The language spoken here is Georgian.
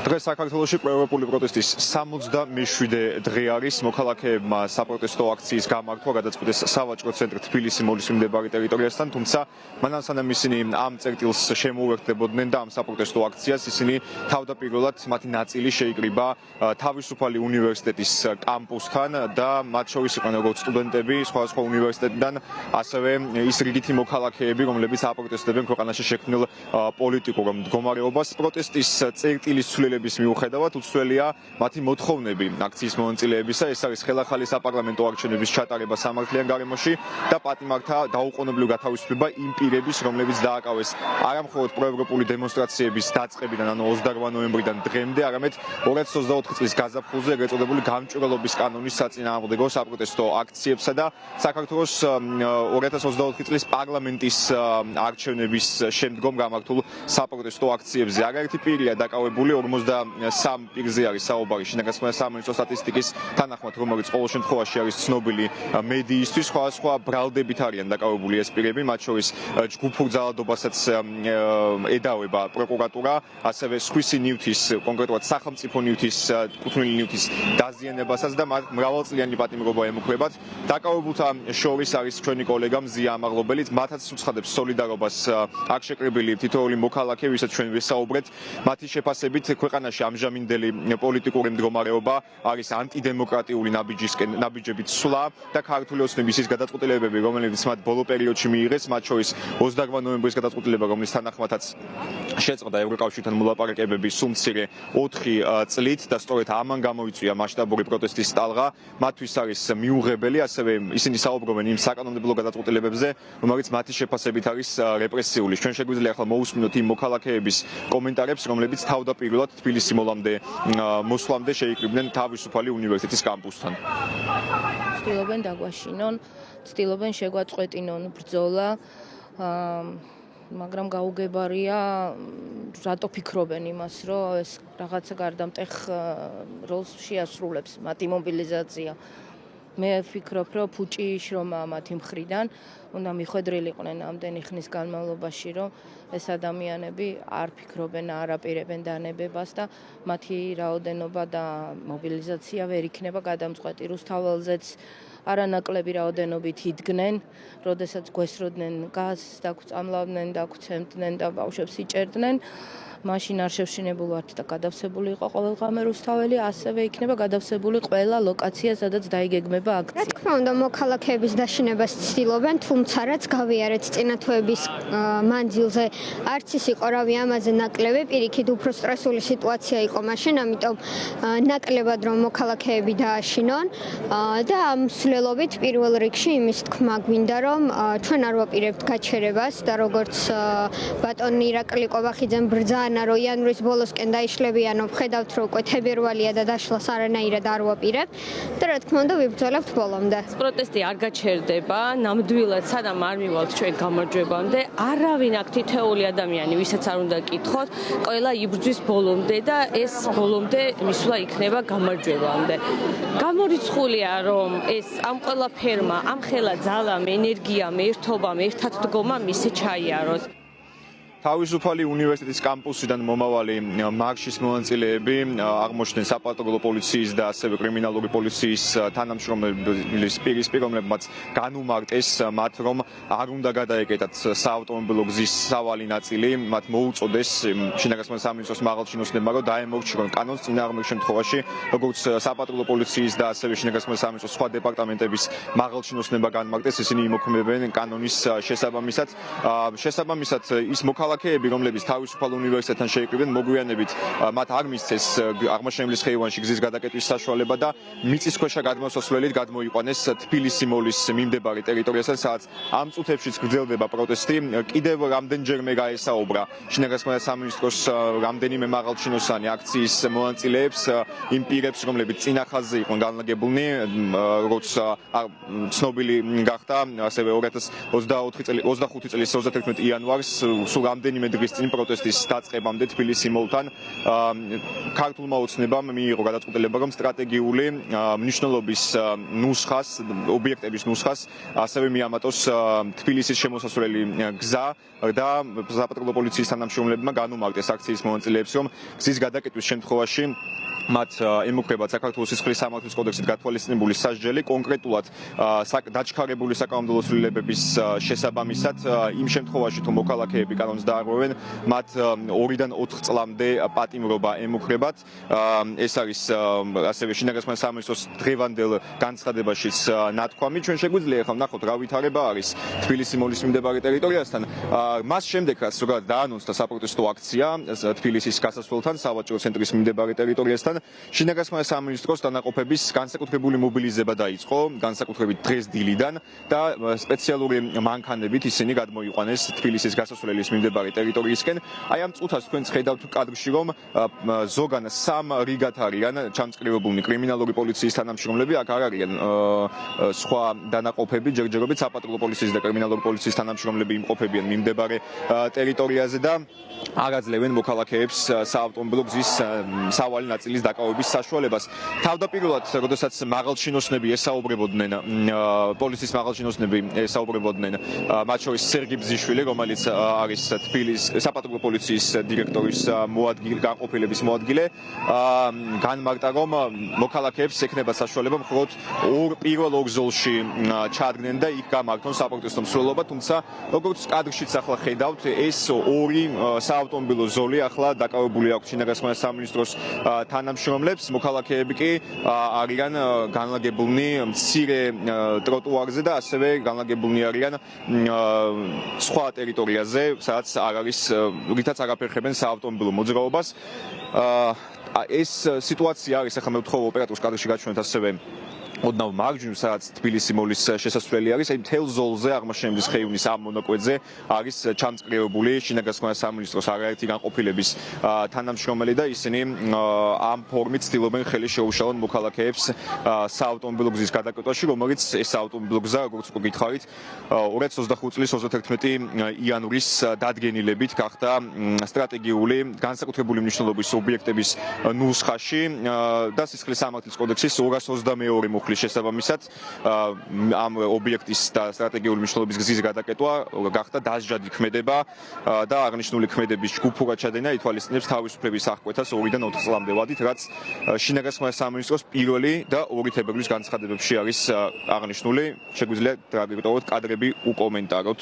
დღეს საქართველოში პროევროპული პროტესტის 77-მე დღე არის. მოქალაქეებმა საპროტესტო აქციის გამართვა გადაწყვიტეს სავაჭრო ცენტრ თბილისი მოლის მიმდებარე ტერიტორიასთან, თუმცა მანამ სანამ ისინი ამ წერტილს შემოუერთდებოდნენ და ამ საპროტესტო აქციას, ისინი თავდაპირველად მათი ნაწილი შეიკრიბა თავისუფალი უნივერსიტეტის კამპუსთან და მათ შორის იყვნენ როგორც სტუდენტები სხვადასხვა უნივერსიტეტიდან, ასევე ის რიგითი მოქალაქეები, რომლებიც აპროტესტებენ ქვეყანაში შექმნილ პოლიტიკურ მდგომარეობას. პროტესტის წერტილის ცვლილების მიუხედავად უცვლელია მათი მოთხოვნები აქციის მონაწილეებისა. ეს არის ხელახალი საპარლამენტო არჩევნების ჩატარება სამართლიან გარემოში და პატიმართა დაუყოვნებლივ გათავისუფლება იმ პირების, რომლებიც დააკავეს არა მხოლოდ პროევროპული დემონსტრაციების დაწყებიდან, ანუ 28 ნოემბრიდან დღემდე, არამედ 2024 წლის გაზაფხულზე ეგრეთ წოდებული გამჭვირვალობის კანონის საწინააღმდეგო საპროტესტო აქციებსა და საქართველოს 2024 წლის პარლამენტის არჩევნების შემდგომ გამართულ საპროტესტო აქციებზე. არაერთი პირია დაკავებული, 53 პირზე არის საუბარი შინაგანსახმელთა სამინისტროს სტატისტიკის თანახმად, რომელიც ყოველ შემთხვევაში არის ცნობილი მედიისთვის. სხვადასხვა ბრალდებით არიან დაკავებული ეს პირები, მათ შორის ჯგუფურ ძალადობასაც ედავება პროკურატურა, ასევე სხვისი ნივთის, კონკრეტულად სახელმწიფო ნივთის, კუთვნილი ნივთის დაზიანებასაც და მრავალწლიანი პატიმრობა ემუქრებათ. დაკავებულთა შორის არის ჩვენი კოლეგა მზია ამაღლობელი, მათაც უცხადებს სოლიდარობას აქ შეკრებილი თითოეული მოქალაქე, ვისაც ჩვენ ვესაუბრეთ, მათი შეფასებით ქვეყანაში ამჟამინდელი პოლიტიკური მდგომარეობა არის ანტიდემოკრატიული ნაბიჯებით სვლა და ქართული ოცნების ის გადაწყვეტილებები, რომელიც მათ ბოლო პერიოდში მიიღეს, მათ შორის 28 ნოემბრის გადაწყვეტილება, რომლის თანახმადაც შეწყდა ევროკავშირთან მოლაპარაკებები სულ მცირე 4 წლით და სწორედ ამან გამოიწვია მასშტაბური პროტესტის ტალღა. მათთვის არის მიუღებელი, ასევე ისინი საუბრობენ იმ საკანონმდებლო გადაწყვეტილებებზე, რომელიც მათი შეფასებით არის რეპრესიული. ჩვენ შეგვიძლია ახლა მოусმინოთ იმ მოქალაქეების კომენტარებს, რომლებიც თავდაპირველად თბილისი მოსვლამდე შეიკრიბნენ თავისუფალი უნივერსიტეტის კამპუსთან. ცდილობენ დაგვაშინონ, ცდილობენ შეგვაწყვეტინონ ბრძოლა, მაგრამ გაუგებარია, რატო ფიქრობენ იმას, რომ ეს რაღაცა გარდამტეხ როლს შეასრულებს მათი მობილიზაცია. მე ვფიქრობ, რომ ფუჭი შრომაა მათი მხრიდან, უნდა მიხვედრილიყვნენ ამდენი ხნის განმავლობაში, რომ ეს ადამიანები არ ფიქრობენ, არ აპირებენ დანებებას და მათი რაოდენობა და მობილიზაცია ვერ იქნება გადამწყვეტი. რუსთაველზეც არანაკლები რაოდენობით იდგნენ, როდესაც გვესროდნენ გაზს, დაგწამლავდნენ, დაგცემდნენ და ბავშვებს იჭერდნენ. მაშინ არ შევშინებულ ვართ და გადავსებული იყო ყოველდღამე რუსთაველი, ასევე იქნება გადავსებული ყველა ლოკაცია, სადაც დაიგეგმება აქცია. რა თქმა უნდა, მოქალაქეების დაშინებას ცდილობენ, თუმცა რაც გავიარეთ წინათოების მანძილზე, არც ის იყო რავი ამაზე ნაკლები, პირიქით უფრო სტრესული სიტუაცია იყო მაშინ, ამიტომ ნაკლებად რომ მოქალაქეები დააშინონ და ამ მსვლელობით პირველ რიგში იმის თქმა გვინდა, რომ ჩვენ არ ვაპირებთ გაჩერებას და როგორც ბატონი ირაკლი ყობახიძემ ბრძანა, რომ იანვრის ბოლოსკენ დაიშლებიანო, ხედავთ რომ უკვე თებერვალია და დაშლას არანაირად არ ვაპირებთ და რა თქმა უნდა ვიბრძოლებთ ბოლომდე. პროტესტი არ გაჩერდება, ნამდვილად სანამ არ მივალთ ჩვენ გამარჯვებამდე, არავინ აქ თითოეული ადამიანი, ვისაც არ უნდა კითხოთ, ყველა იბრძვის ბოლომდე და ეს ბოლომდე მისვლა იქნება გამარჯვებამდე. გამორიცხულია, რომ ეს ამ ყველაფერმა, ამ ხელა ძალამ, ენერგიამ, ერთობამ, ერთად დგომამ ისე ჩაიაროს. თავისუფალი უნივერსიტეტის კამპუსიდან მომავალი მარშის მონაწილეები აღმოჩნდნენ საპატრულო პოლიციის და ასევე კრიმინალური პოლიციის თანამშრომლის პირისპირ, რომლებმაც განუმარტეს მათ, რომ არ უნდა გადაეკეტათ საავტომობილო გზის სავალი ნაწილი, მათ მოუწოდეს შინაგანსახმელთა სამინისტროს მაღალჩინოსნებმა, რომ დაემორჩილონ კანონს წინააღმდეგ შემთხვევაში, როგორც საპატრულო პოლიციის და ასევე შინაგანსახმელთა სამინისტროს სხვა დეპარტამენტების მაღალჩინოსნება განმარტეს, ისინი იმოქმედებენ კანონის შესაბამისად ის მოქალაქეები, რომლებიც თავისუფალ უნივერსიტეტთან შეიკრიბნენ, მოგვიანებით მათ არ მისცეს აღმაშენებლის ხეივანში გზის გადაკეტვის საშუალება და მიწისქვეშა გადმოსასვლელით გადმოიყვანეს თბილისი მოლის მიმდებარე ტერიტორიასთან, სადაც ამ წუთებშიც გრძელდება პროტესტი. კიდევ რამდენჯერმე გაესაუბრა შინაგანსახმელთა სამინისტროს რამდენიმე მაღალჩინოსანი აქციის მონაწილეებს, იმ პირებს, რომლებიც წინა ხაზზე იყვნენ განლაგებულნი, როგორც ცნობილი გახდა, ასევე 2025 წლის 31 იანვარს სულ რამდენიმე დღის წინ პროტესტის დაწყებამდე თბილისი მოლთან ქართულმა ოცნებამ მიიღო გადაწყვეტილება, რომ სტრატეგიული მნიშვნელობის ნუსხას, ობიექტების ნუსხას ასევე მიამატოს თბილისის შემოსასვლელი გზა და საპატრულო პოლიციის თანამშრომლებმა განუმარტეს აქციის მონაწილეებს, რომ გზის გადაკეტვის შემთხვევაში მათ ემუქრებათ საქართველოს სისხლის სამართლის კოდექსით გათვალისწინებული სასჯელი, კონკრეტულად დაჩქარებული საკანონმდებლო ცვლილებების შესაბამისად იმ შემთხვევაში თუ მოქალაქეები კანონს დაარღვევენ, მათ 2-დან 4 წლამდე პატიმრობა ემუქრებათ. ეს არის ასევე შინაგანსა სამინისტროს დღევანდელ განცხადებაშიც ნათქვამი. ჩვენ შეგვიძლია ახლა ვნახოთ რა ვითარება არის თბილისი მოლის მიმდებარე ტერიტორიასთან. მას შემდეგ რაც ზოგადად დაანონსდა საპროტესტო აქცია თბილისის გასასვლელთან სავაჭრო ცენტრის მიმდებარე ტერიტორიასთან, შინაგანსა სამინისტროს დანაყოფების განსაკუთრებული მობილიზება დაიწყო, განსაკუთრებით დღეს დილიდან და სპეციალური მანქანებით ისინი გადმოიყვანეს თბილისის გასასვლელის მიმდებარე ტერიტორიისკენ. აი ამ წუთას თქვენ ხედავთ კადრში, რომ ზოგან 3 რიგად არიან ჩამწკრივებულნი კრიმინალური პოლიციის თანამშრომლები, აქ არ არიან სხვა დანაყოფები, ჯერჯერობით საპატრულო პოლიციის და კრიმინალური პოლიციის თანამშრომლები იმყოფებიან მიმდებარე ტერიტორიაზე და არ აძლევენ მოქალაქეებს საავტომობილო გზის სავალი ნაწილის დაკავების საშუალებას. თავდაპირველად, როდესაც მაღალჩინოსნები ესაუბრებოდნენ, პოლიციის მაღალჩინოსნები ესაუბრებოდნენ, მათ შორის სერგი ბზიშვილი, რომელიც არის თბილისის საპატრულო პოლიციის დირექტორის განყოფილების მოადგილე, განმარტა, რომ მოქალაქეებს ექნება საშუალება მხოლოდ პირველ ორ ზოლში ჩადგნენ და იქ გამართონ საპროტესტო მსვლელობა, თუმცა როგორც კადრშიც ახლა ხედავთ, ეს ორი საავტომობილო ზოლი ახლა დაკავებული აქვს შინაგანსა სამინისტროს თანამშრომლებს, მოქალაქეები კი არიან განლაგებულნი მცირე ტროტუარზე და ასევე განლაგებულნი არიან სხვა ტერიტორიაზე, სადაც არ არის, რითაც არ აფერხებენ საავტომობილო მოძრაობას. ეს სიტუაცია არის, ახლა მე ვთხოვ ოპერატორს კადრში გაჩვენოთ ასევე ოდნავ მარჯვნივ, სადაც თბილისი მოლის შესასვლელი არის, აი მთელ ზოლზე აღმაშენებლის ხეივნის ამ მონაკვეთზე არის ჩამწკრივებული შინაგანსა სამინისტროს არაერთი განყოფილების თანამშრომელი და ისინი ამ ფორმით ცდილობენ ხელი შეუშალონ მოქალაქეებს საავტომობილო გზის გადაკეტვაში, რომელიც ეს საავტომობილო გზა, როგორც უკვე გითხარით, 2025 წლის 31 იანვრის დადგენილებით გახდა სტრატეგიული განსაკუთრებული მნიშვნელობის ობიექტების ნუსხაში და სისხლის სამართლის კოდექსის 222 მუხლის შესაბამისად ამ ობიექტის და სტრატეგიული მნიშვნელობის გზის გადაკეტვა გახდა დასჯადი ქმედება და აღნიშნული ქმედების ჯგუფურად ჩადენა ითვალისწინებს თავისუფლების აღკვეთას 2-დან 4 წლამდე ვადით, რაც შინაგანსა სამინისტროს პირველი და 2 თებერვლის განცხადებებში არის აღნიშნული. შეგვიძლია დრაგირტოვოთ კადრები უკომენტაროთ.